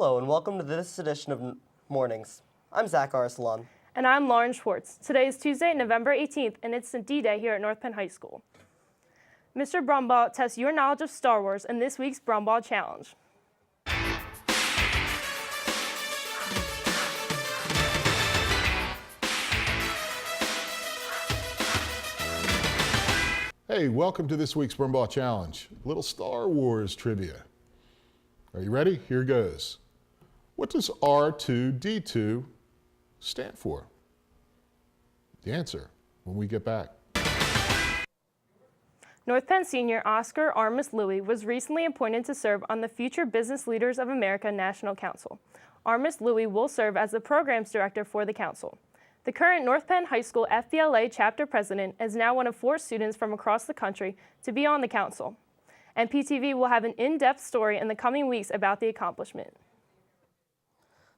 Hello and welcome to this edition of Mornings. I'm Zach Arsalan. And I'm Lauren Schwartz. Today is Tuesday, November 18th, and it's D-Day here at North Penn High School. Mr. Brombaugh tests your knowledge of Star Wars in this week's Brombaugh Challenge. Hey, welcome to this week's Brombaugh Challenge. A little Star Wars trivia. Are you ready? Here goes. What does R2-D2 stand for? The answer when we get back. North Penn senior Oscar Armis Louis was recently appointed to serve on the Future Business Leaders of America National Council. Armis Louis will serve as the programs director for the council. The current North Penn High School FBLA chapter president is now one of 4 students from across the country to be on the council. NPTV will have an in-depth story in the coming weeks about the accomplishment.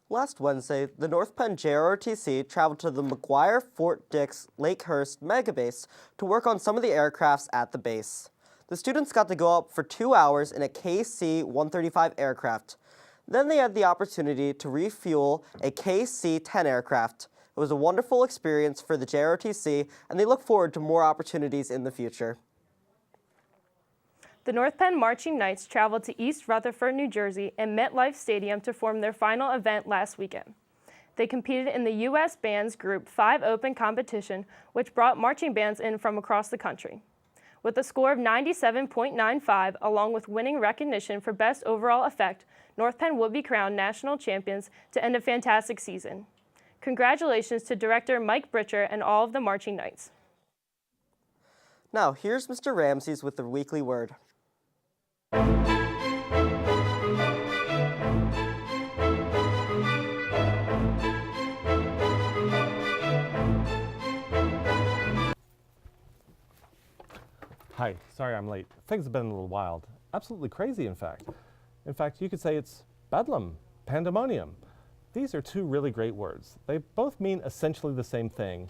Last Wednesday, the North Penn JROTC traveled to the McGuire Fort Dix Lakehurst megabase to work on some of the aircrafts at the base. The students got to go up for 2 hours in a KC-135 aircraft. Then they had the opportunity to refuel a KC-10 aircraft. It was a wonderful experience for the JROTC, and they look forward to more opportunities in the future. The North Penn Marching Knights traveled to East Rutherford, New Jersey and MetLife Stadium to form their final event last weekend. They competed in the U.S. Bands Group 5 Open competition, which brought marching bands in from across the country. With a score of 97.95, along with winning recognition for best overall effect, North Penn will be crowned national champions to end a fantastic season. Congratulations to Director Mike Britcher and all of the Marching Knights. Now, here's Mr. Ramses with the weekly word. Hi, sorry I'm late. Things have been a little wild. Absolutely crazy, in fact. In fact, you could say it's bedlam, pandemonium. These are 2 really great words. They both mean essentially the same thing,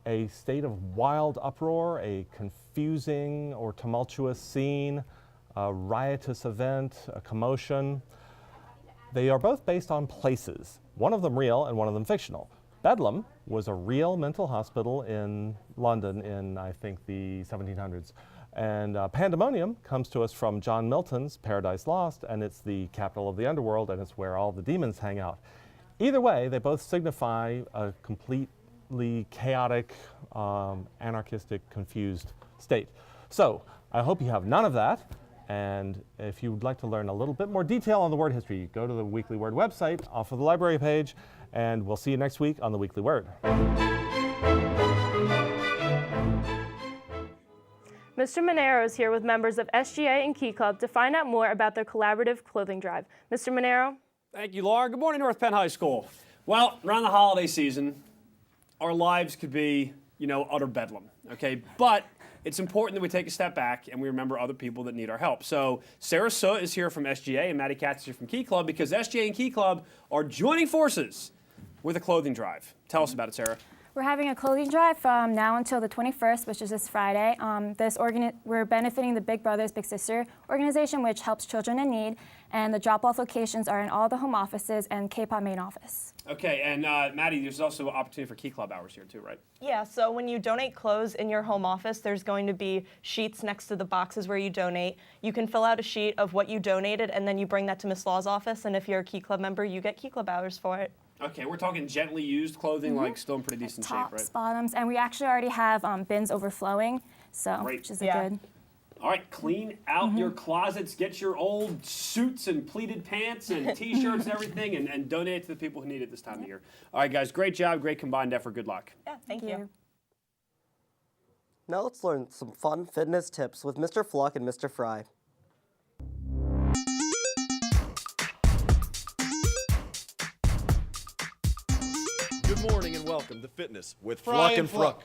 a state of wild uproar, a confusing or tumultuous scene, a riotous event, a commotion. They are both based on places, one of them real and one of them fictional. Bedlam was a real mental hospital in London in, I think, the 1700s. And pandemonium comes to us from John Milton's Paradise Lost, and it's the capital of the underworld, and it's where all the demons hang out. Either way, they both signify a completely chaotic, anarchistic, confused state. So I hope you have none of that. And if you would like to learn a little bit more detail on the word history, go to the Weekly Word website off of the library page, and we'll see you next week on the Weekly Word. Mr. Monero is here with members of SGA and Key Club to find out more about their collaborative clothing drive. Mr. Monero? Thank you, Laura. Good morning, North Penn High School. Well, around the holiday season, our lives could be, utter bedlam, okay? But it's important that we take a step back and we remember other people that need our help. So Sarah Soot is here from SGA and Maddie Katz is here from Key Club because SGA and Key Club are joining forces with a clothing drive. Tell us about it, Sarah. We're having a clothing drive from now until the 21st, which is this Friday. We're benefiting the Big Brothers Big Sister organization, which helps children in need, and the drop-off locations are in all the home offices and K-Pop main office. Okay, and Maddie, there's also an opportunity for Key Club hours here too, right? Yeah, so when you donate clothes in your home office, there's going to be sheets next to the boxes where you donate. You can fill out a sheet of what you donated, and then you bring that to Miss Law's office, and if you're a Key Club member, you get Key Club hours for it. Okay, we're talking gently used clothing, like still in pretty decent shape, right? Tops, bottoms, and we actually already have bins overflowing, so which is good. All right, clean out your closets, get your old suits and pleated pants and T-shirts and everything, and donate it to the people who need it this time of year. All right, guys, great job, great combined effort. Good luck. Yeah, thank you. Now let's learn some fun fitness tips with Mr. Fluck and Mr. Fry. Good morning and welcome to Fitness with Fluck and Fruck.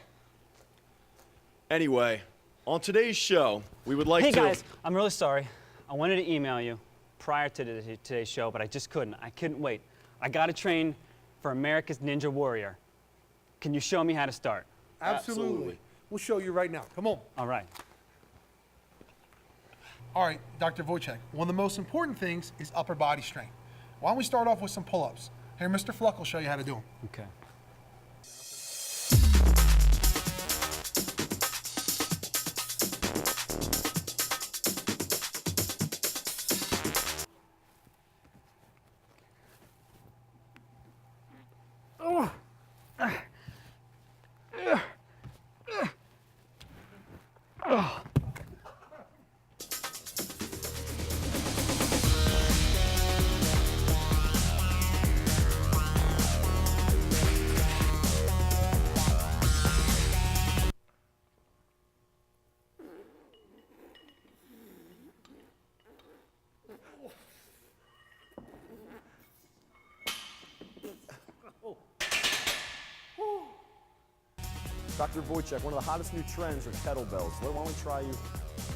Anyway, on today's show, we would like to... Hey guys, I'm really sorry. I wanted to email you prior to today's show, but I just couldn't. I couldn't wait. I got to train for America's Ninja Warrior. Can you show me how to start? Absolutely. We'll show you right now. Come on. All right. All right, Dr. Wojcik, one of the most important things is upper body strength. Why don't we start off with some pull-ups? Here, Mr. Fluck will show you how to do them. Okay. Dr. Wojciech, one of the hottest new trends are kettlebells. Why don't we try you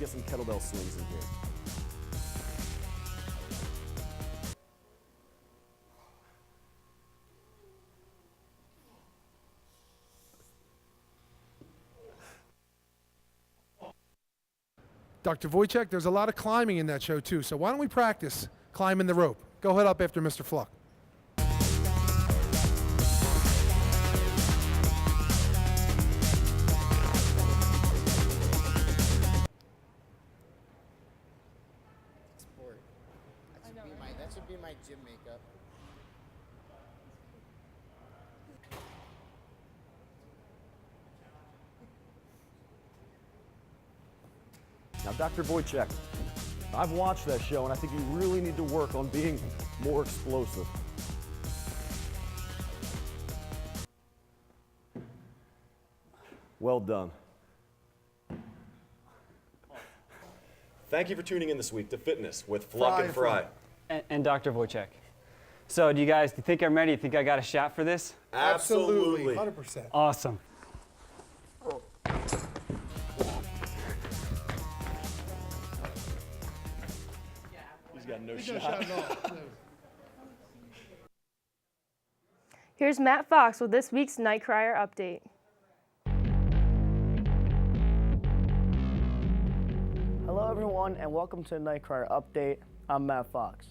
get some kettlebell swings in here? Dr. Wojciech, there's a lot of climbing in that show too, so why don't we practice climbing the rope? Go head up after Mr. Fluck. That should be my gym makeup. Now, Dr. Wojciech, I've watched that show, and I think you really need to work on being more explosive. Well done. Thank you for tuning in this week to Fitness with Fluck and Fry. And Dr. Wojciech. So do you think I'm ready? You think I got a shot for this? Absolutely. 100%. Awesome. He's got no shot. Here's Matt Fox with this week's Nightcrawler update. Hello everyone and welcome to the Nightcrawler update. I'm Matt Fox.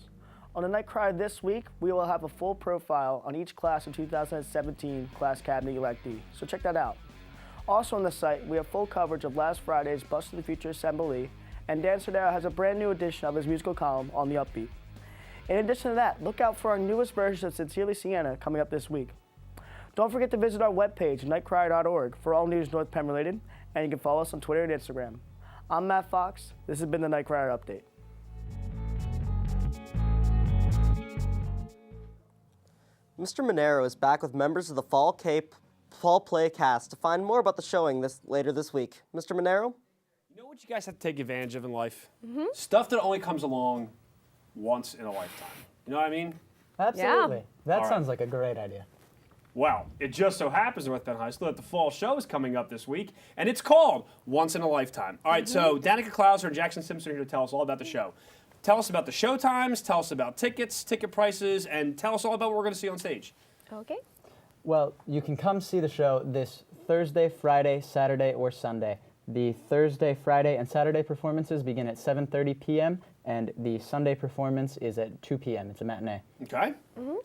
On the Nightcrawler this week, we will have a full profile on each class of 2017 Class Cabinet electee, so check that out. Also on the site, we have full coverage of last Friday's Bus to the Future Assembly, and Dan Serdaro has a brand new edition of his musical column on the Upbeat. In addition to that, look out for our newest version of Sincerely Sienna coming up this week. Don't forget to visit our webpage, nightcrawler.org, for all news North Penn related, and you can follow us on Twitter and Instagram. I'm Matt Fox. This has been the Nightcrawler update. Mr. Monero is back with members of the Fall Play cast to find more about the showing later this week. Mr. Monero? You know what you guys have to take advantage of in life? Stuff that only comes along once in a lifetime. You know what I mean? Absolutely. That All sounds like a great idea. Well, it just so happens, North Penn High School, that the fall show is coming up this week, and it's called Once in a Lifetime. All right, so Danica Klauser and Jackson Simpson are here to tell us all about the show. Tell us about the show times, tell us about tickets, ticket prices, and tell us all about what we're going to see on stage. Okay. Well, you can come see the show this Thursday, Friday, Saturday, or Sunday. The Thursday, Friday, and Saturday performances begin at 7:30 p.m., and the Sunday performance is at 2 p.m. It's a matinee. Okay.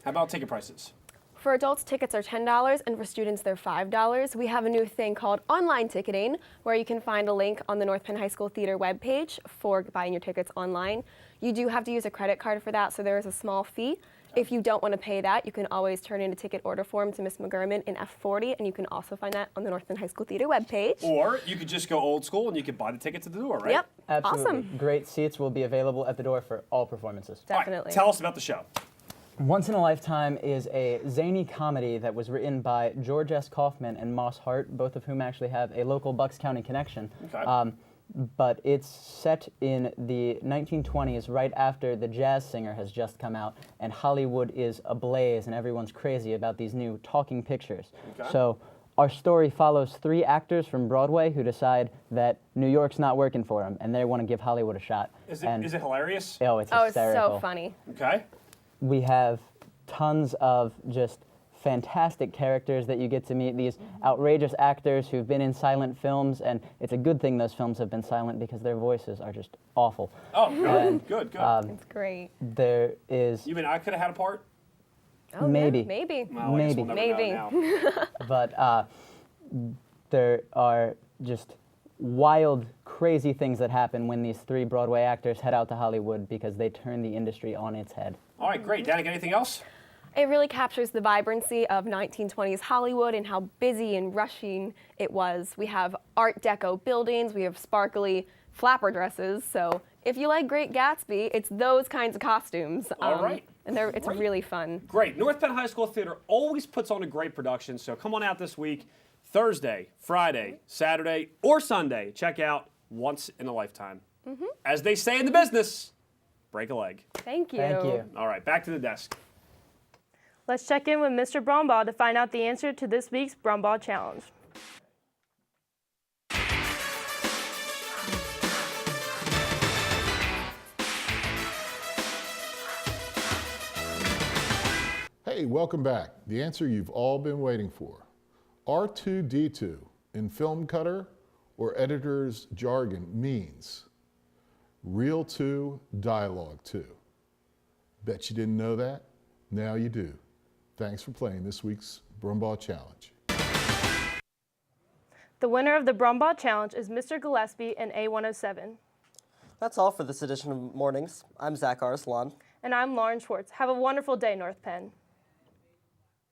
How about ticket prices? For adults, tickets are $10, and for students, they're $5. We have a new thing called online ticketing, where you can find a link on the North Penn High School Theater webpage for buying your tickets online. You do have to use a credit card for that, so there is a small fee. If you don't want to pay that, you can always turn in a ticket order form to Miss McGurman in F40, and you can also find that on the North Penn High School Theater webpage. Or you could just go old school and you could buy the tickets at the door, right? Yep. Absolutely. Awesome. Great seats will be available at the door for all performances. Definitely. All right, tell us about the show. Once in a Lifetime is a zany comedy that was written by George S. Kaufman and Moss Hart, both of whom actually have a local Bucks County connection. Okay. But it's set in the 1920s, right after The Jazz Singer has just come out, and Hollywood is ablaze, and everyone's crazy about these new talking pictures. Okay. So our story follows 3 actors from Broadway who decide that New York's not working for them, and they want to give Hollywood a shot. Is it hilarious? Oh, it's Oh, it's hysterical. so funny. Okay. We have tons of just fantastic characters that you get to meet, these outrageous actors who've been in silent films, and it's a good thing those films have been silent because their voices are just awful. Oh, good, And, good. It's great. There is You mean I could have had a part? Oh, maybe. Yeah, maybe. Well, I guess we'll never know now. But there are just wild, crazy things that happen when these 3 Broadway actors head out to Hollywood because they turn the industry on its head. All right, great. Danica, anything else? It really captures the vibrancy of 1920s Hollywood and how busy and rushing it was. We have Art Deco buildings, we have sparkly flapper dresses. So if you like Great Gatsby, it's those kinds of costumes. All right. And it's really fun. Great. North Penn High School Theater always puts on a great production, so come on out this week, Thursday, Friday, Saturday, or Sunday. Check out Once in a Lifetime. As they say in the business, break a leg. Thank you. Thank you. All right, back to the desk. Let's check in with Mr. Brombaugh to find out the answer to this week's Brombaugh Challenge. Hey, welcome back. The answer you've all been waiting for. R2D2 in film cutter or editor's jargon means real 2, dialogue 2. Bet you didn't know that? Now you do. Thanks for playing this week's Brombaugh Challenge. The winner of the Brombaugh Challenge is Mr. Gillespie and A107. That's all for this edition of Mornings. I'm Zach Arslan. And I'm Lauren Schwartz. Have a wonderful day, North Penn.